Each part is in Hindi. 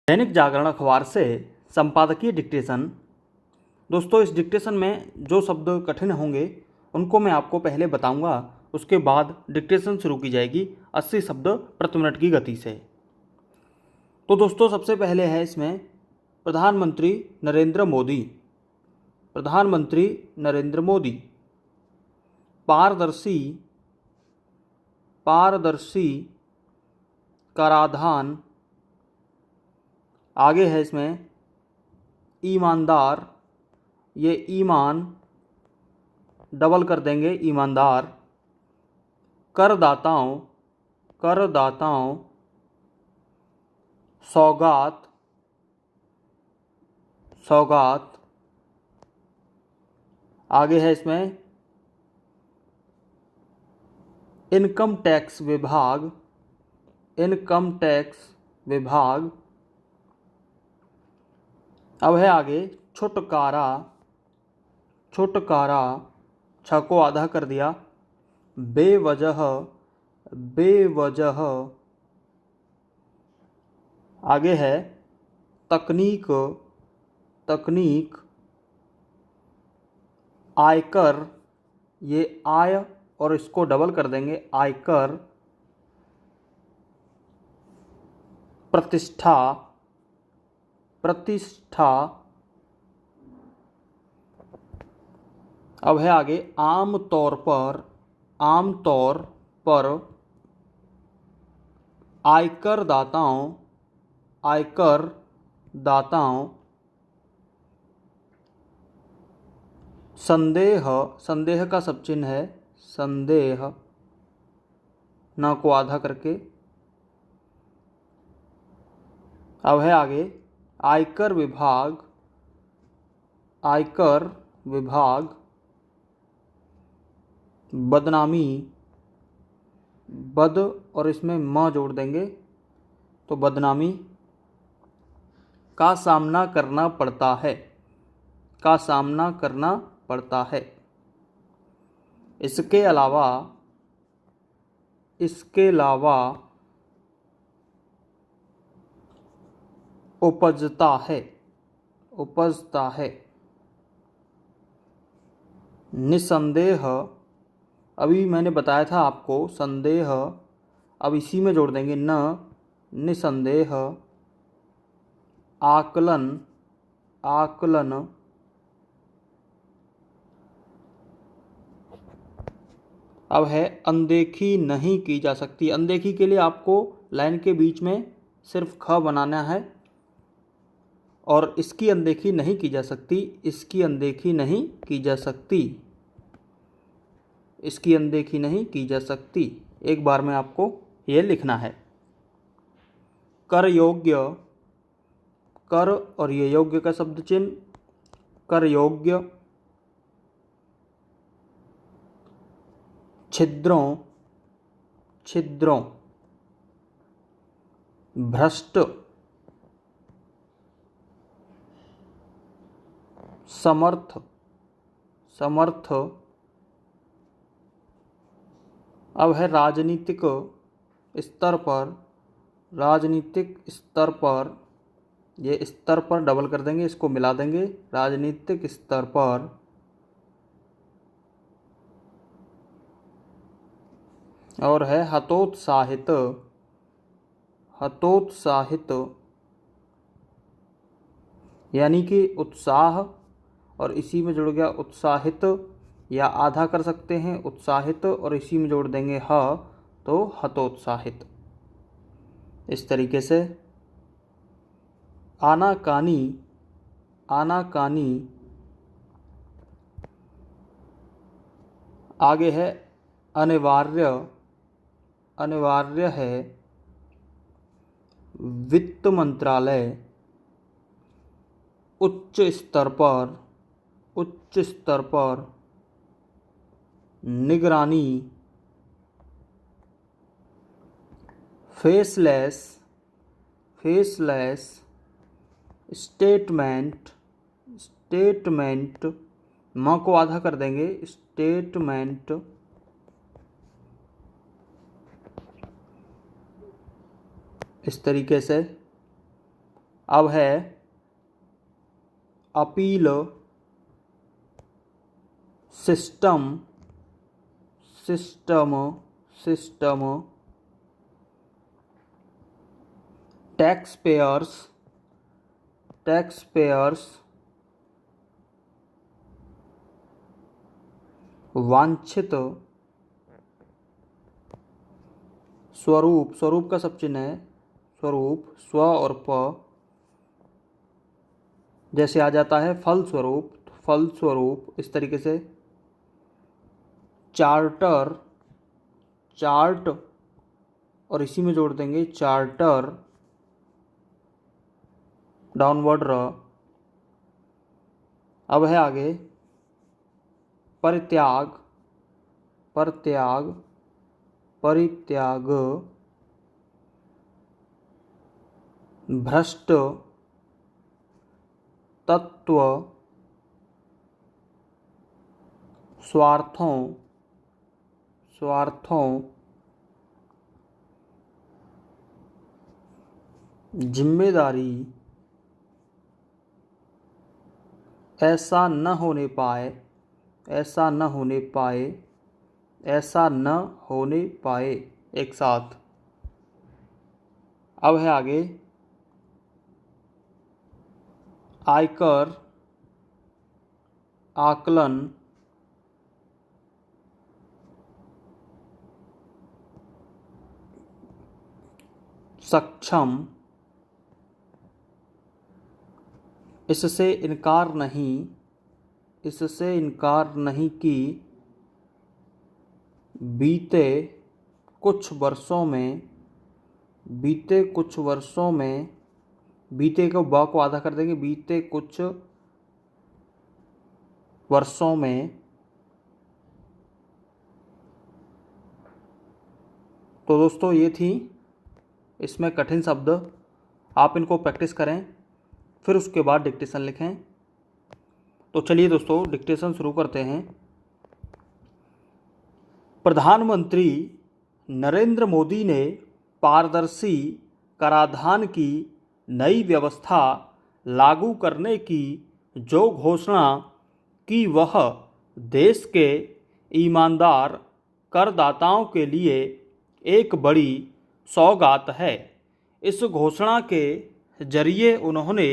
दैनिक जागरण अखबार से संपादकीय डिक्टेशन। दोस्तों, इस डिक्टेशन में जो शब्द कठिन होंगे उनको मैं आपको पहले बताऊंगा, उसके बाद डिक्टेशन शुरू की जाएगी 80 शब्द प्रति मिनट की गति से। तो दोस्तों, सबसे पहले है इसमें प्रधानमंत्री नरेंद्र मोदी। प्रधानमंत्री नरेंद्र मोदी। पारदर्शी, पारदर्शी कराधान। आगे है इसमें ईमानदार, ये ईमान डबल कर देंगे ईमानदार। करदाताओं, करदाताओं। सौगात, सौगात। आगे है इसमें इनकम टैक्स विभाग, इनकम टैक्स विभाग। अब है आगे छुटकारा, छुटकारा। छ को आधा कर दिया। बेवजह, बेवजह। आगे है तकनीक, तकनीक। आयकर, ये आय और इसको डबल कर देंगे आयकर। प्रतिष्ठा, प्रतिष्ठा। अब है आगे आम तौर पर, आम तौर पर। आयकर दाताओं, आयकर दाताओं। संदेह, संदेह का सब चिन्ह है संदेह, न को आधा करके। अब है आगे आयकर विभाग, आयकर विभाग। बदनामी, बद और इसमें म जोड़ देंगे तो बदनामी। का सामना करना पड़ता है, का सामना करना पड़ता है। इसके अलावा, इसके अलावा। उपजता है, उपजता है। निसंदेह, अभी मैंने बताया था आपको संदेह, अब इसी में जोड़ देंगे न, निसंदेह। आकलन, आकलन। अब है अनदेखी नहीं की जा सकती। अनदेखी के लिए आपको लाइन के बीच में सिर्फ ख बनाना है और इसकी अनदेखी नहीं की जा सकती, इसकी अनदेखी नहीं की जा सकती, इसकी अनदेखी नहीं की जा सकती। एक बार में आपको ये लिखना है। कर योग्य, कर और ये योग्य का शब्द चिन्ह, कर योग्य। छिद्रों, छिद्रों। भ्रष्ट, समर्थ, समर्थ। अब है राजनीतिक स्तर पर, राजनीतिक स्तर पर। ये स्तर पर डबल कर देंगे, इसको मिला देंगे राजनीतिक स्तर पर। और है हतोत्साहित, हतोत्साहित। यानी कि उत्साह और इसी में जुड़ गया उत्साहित, या आधा कर सकते हैं उत्साहित और इसी में जोड़ देंगे ह, तो हतोत्साहित। इस तरीके से आनाकानी, आनाकानी। आगे है अनिवार्य, अनिवार्य है। वित्त मंत्रालय, उच्च स्तर पर, उच्च स्तर पर। निगरानी, फेसलेस, फेसलेस। Statement, statement. म को आधा कर देंगे स्टेटमेंट। इस तरीके से अब है अपील सिस्टम टैक्स पेयर्स वांछित स्वरूप का सब चिन्ह है, स्वरूप स्व और प, जैसे आ जाता है फलस्वरूप इस तरीके से। चार्ट और इसी में जोड़ देंगे चार्टर, डाउनवर्ड र। अब है आगे परित्याग भ्रष्ट तत्व स्वार्थों जिम्मेदारी ऐसा न होने पाए एक साथ। अब है आगे आयकर आकलन सक्षम, इससे इनकार नहीं कि बीते कुछ वर्षों में बीते को ब को आधा कर देंगे, बीते कुछ वर्षों में। तो दोस्तों ये थी इसमें कठिन शब्द, आप इनको प्रैक्टिस करें फिर उसके बाद डिक्टेशन लिखें। तो चलिए दोस्तों डिक्टेशन शुरू करते हैं। प्रधानमंत्री नरेंद्र मोदी ने पारदर्शी कराधान की नई व्यवस्था लागू करने की जो घोषणा की वह देश के ईमानदार करदाताओं के लिए एक बड़ी सौगात है। इस घोषणा के जरिए उन्होंने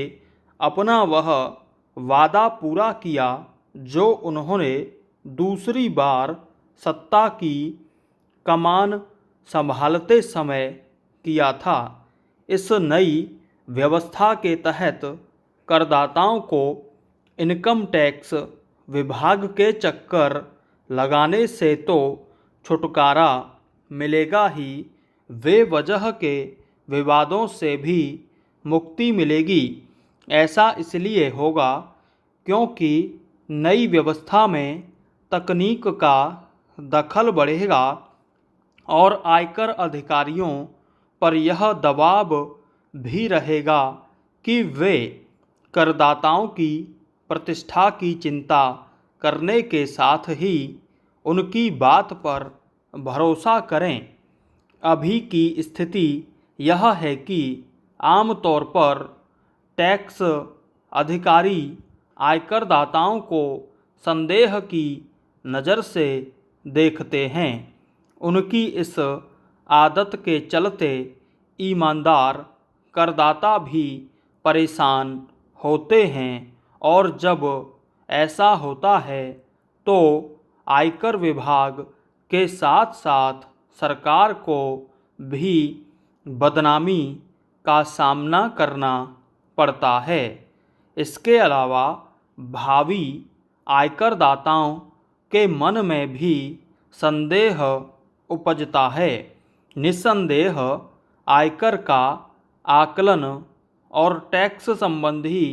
अपना वह वादा पूरा किया जो उन्होंने दूसरी बार सत्ता की कमान संभालते समय किया था। इस नई व्यवस्था के तहत करदाताओं को इनकम टैक्स विभाग के चक्कर लगाने से तो छुटकारा मिलेगा ही, बेवजह के विवादों से भी मुक्ति मिलेगी। ऐसा इसलिए होगा क्योंकि नई व्यवस्था में तकनीक का दखल बढ़ेगा और आयकर अधिकारियों पर यह दबाव भी रहेगा कि वे करदाताओं की प्रतिष्ठा की चिंता करने के साथ ही उनकी बात पर भरोसा करें। अभी की स्थिति यह है कि आमतौर पर टैक्स अधिकारी आयकरदाताओं को संदेह की नज़र से देखते हैं। उनकी इस आदत के चलते ईमानदार करदाता भी परेशान होते हैं और जब ऐसा होता है तो आयकर विभाग के साथ साथ सरकार को भी बदनामी का सामना करना पड़ता है। इसके अलावा भावी आयकरदाताओं के मन में भी संदेह उपजता है। निस्संदेह आयकर का आकलन और टैक्स संबंधी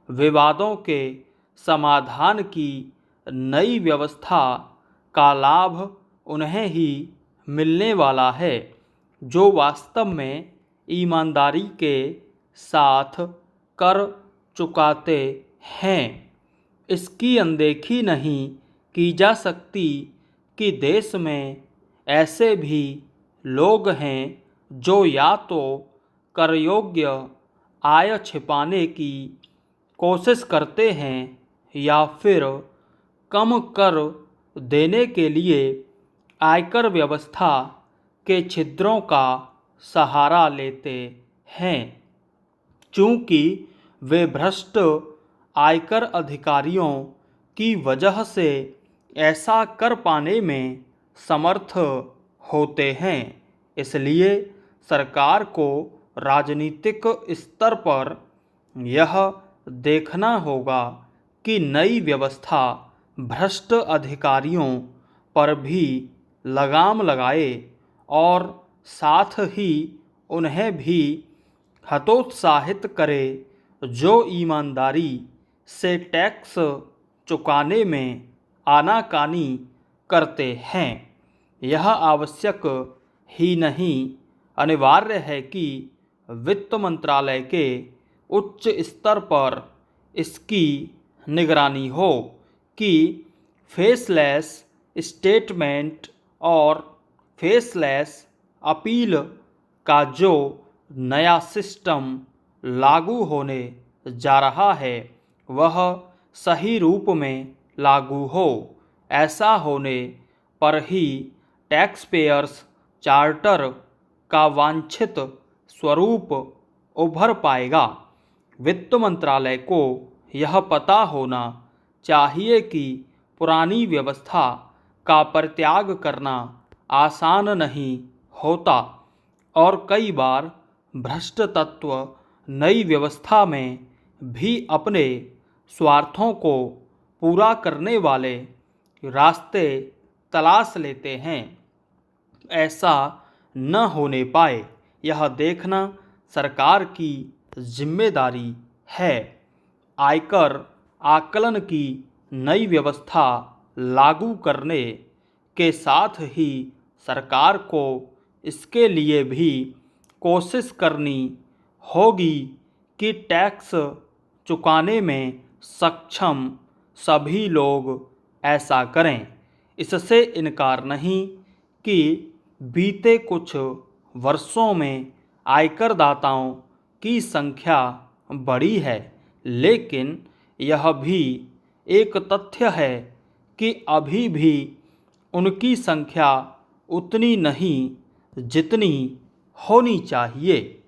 विवादों के समाधान की नई व्यवस्था का लाभ उन्हें ही मिलने वाला है जो वास्तव में ईमानदारी के साथ कर चुकाते हैं। इसकी अनदेखी नहीं की जा सकती कि देश में ऐसे भी लोग हैं जो या तो कर योग्य आय छिपाने की कोशिश करते हैं या फिर कम कर देने के लिए आयकर व्यवस्था के छिद्रों का सहारा लेते हैं। चूँकि वे भ्रष्ट आयकर अधिकारियों की वजह से ऐसा कर पाने में समर्थ होते हैं, इसलिए सरकार को राजनीतिक स्तर पर यह देखना होगा कि नई व्यवस्था भ्रष्ट अधिकारियों पर भी लगाम लगाए और साथ ही उन्हें भी हतोत्साहित करे जो ईमानदारी से टैक्स चुकाने में आनाकानी करते हैं। यह आवश्यक ही नहीं अनिवार्य है कि वित्त मंत्रालय के उच्च स्तर पर इसकी निगरानी हो कि फेसलेस स्टेटमेंट और फेसलेस अपील का जो नया सिस्टम लागू होने जा रहा है वह सही रूप में लागू हो। ऐसा होने पर ही टैक्स पेयर्स चार्टर का वांछित स्वरूप उभर पाएगा। वित्त मंत्रालय को यह पता होना चाहिए कि पुरानी व्यवस्था का परित्याग करना आसान नहीं होता और कई बार भ्रष्ट तत्व नई व्यवस्था में भी अपने स्वार्थों को पूरा करने वाले रास्ते तलाश लेते हैं। ऐसा न होने पाए, यह देखना सरकार की जिम्मेदारी है। आयकर आकलन की नई व्यवस्था लागू करने के साथ ही सरकार को इसके लिए भी कोशिश करनी होगी कि टैक्स चुकाने में सक्षम सभी लोग ऐसा करें। इससे इनकार नहीं कि बीते कुछ वर्षों में आयकरदाताओं की संख्या बढ़ी है, लेकिन यह भी एक तथ्य है कि अभी भी उनकी संख्या उतनी नहीं जितनी होनी चाहिए।